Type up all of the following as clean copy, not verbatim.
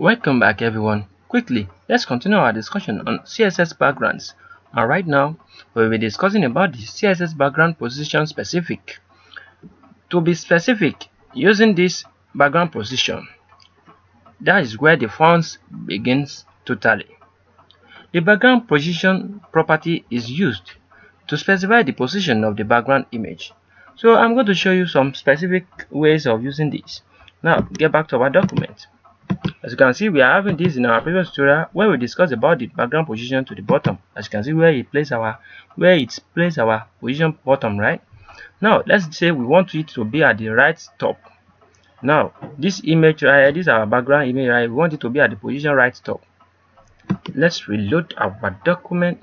Welcome back everyone. Quickly, let's continue our discussion on CSS backgrounds. And right now, we'll be discussing about the CSS background position specific. To be specific, using this background position, that is where the fun begins totally. The background position property is used to specify the position of the background image. So I'm going to show you some specific ways of using this. Now, get back to our document. As you can see, we are having this in our previous tutorial where we discussed about the background position to the bottom. As you can see, where it places our position bottom, right? Now let's say we want it to be at the right top. Now this image right here, this is our background image, right? We want it to be at the position right top. Let's reload our document.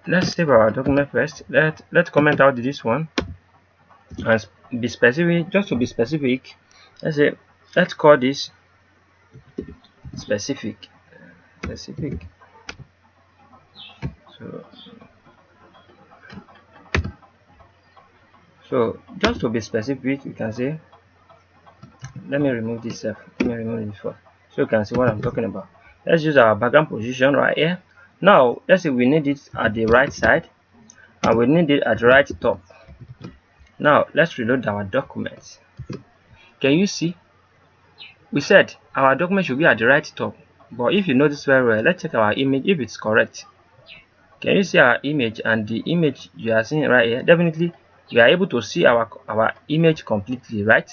Let's save our document first. Let's comment out this one and be specific. Just to be specific, let's call this specific. So just to be specific, you can say, let me remove this first so you can see what I'm talking about. Let's use our background position right here. Now let's say we need it at the right side and we need it at the right top. Now let's reload our documents. Can you see? We said our document should be at the right top, but if you notice very well, let's check our image if it's correct. Can you see our image? And the image you are seeing right here, definitely we are able to see our image completely, right?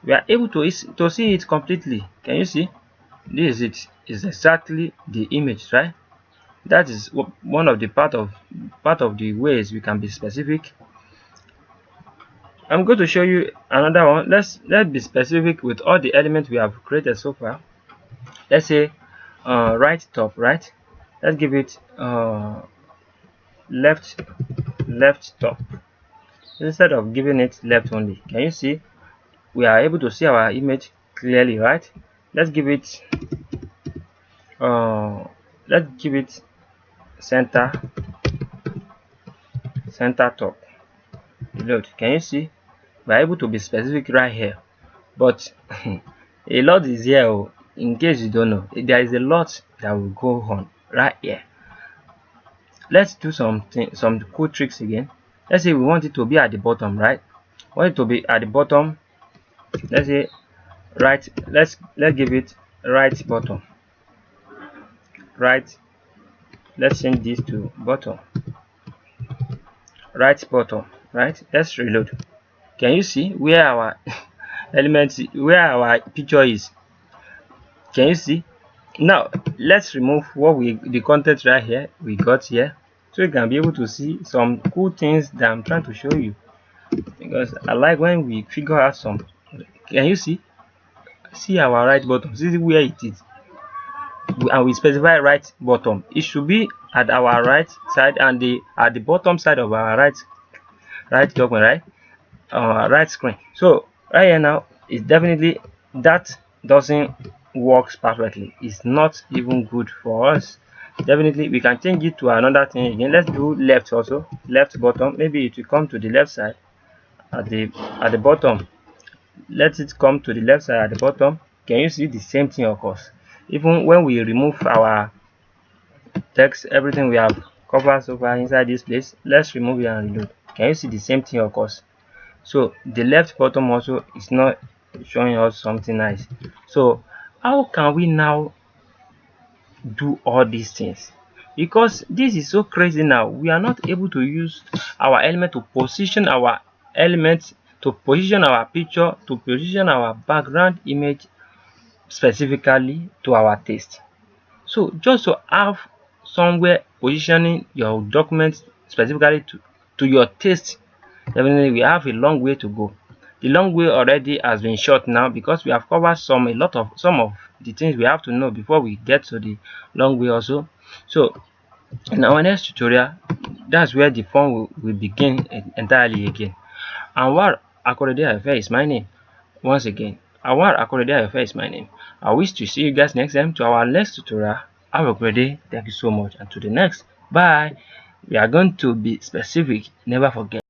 We are able to see it completely. Can you see? This is it. Is exactly the image, right? That is one of the part of the ways we can be specific. I'm going to show you another one. Let's be specific with all the elements we have created so far. Let's say right top, right? Let's give it left top instead of giving it left only. Can you see? We are able to see our image clearly, right? Let's give it center top. Reload. Can you see? We are able to be specific right here, but a lot is here. In case you don't know, there is a lot that will go on right here. Let's do some cool tricks again. Let's say we want it to be at the bottom, right? Want it to be at the bottom. Let's say right. Let's give it right bottom. Right. Let's change this to bottom. Right bottom. Right. Let's reload. Can you see where our elements, where our picture is? Can you see? Now let's remove the content right here we got here, so you can be able to see some cool things that I'm trying to show you, because I like when we figure out some. Can you see our right bottom? See where it is, and we specify right bottom. It should be at our right side and at the bottom side of our right document, right? Right screen. So right here now, it's definitely that doesn't work perfectly. It's not even good for us. Definitely we can change it to another thing again. Let's do left also, left bottom. Maybe it will come to the left side at the bottom. Let it come to the left side at the bottom. Can you see the same thing occurs? Even when we remove our text, everything we have covered so far inside this place, let's remove it and reload. Can you see the same thing occurs? So the left bottom also is not showing us something nice. So how can we now do all these things? Because this is so crazy now. We are not able to use our element to position our element, to position our picture, to position our background image specifically to our taste. So just to have somewhere positioning your document specifically to your taste, definitely we have a long way to go. The long way already has been short now, because we have covered some of the things we have to know before we get to the long way also. So in our next tutorial, that's where the fun will begin entirely again. Anwar Akorede is my name. Once again, Anwar Akorede is my name. I wish to see you guys next time to our next tutorial. Have a great day. Thank you so much, and to the next. Bye. We are going to be specific. Never forget.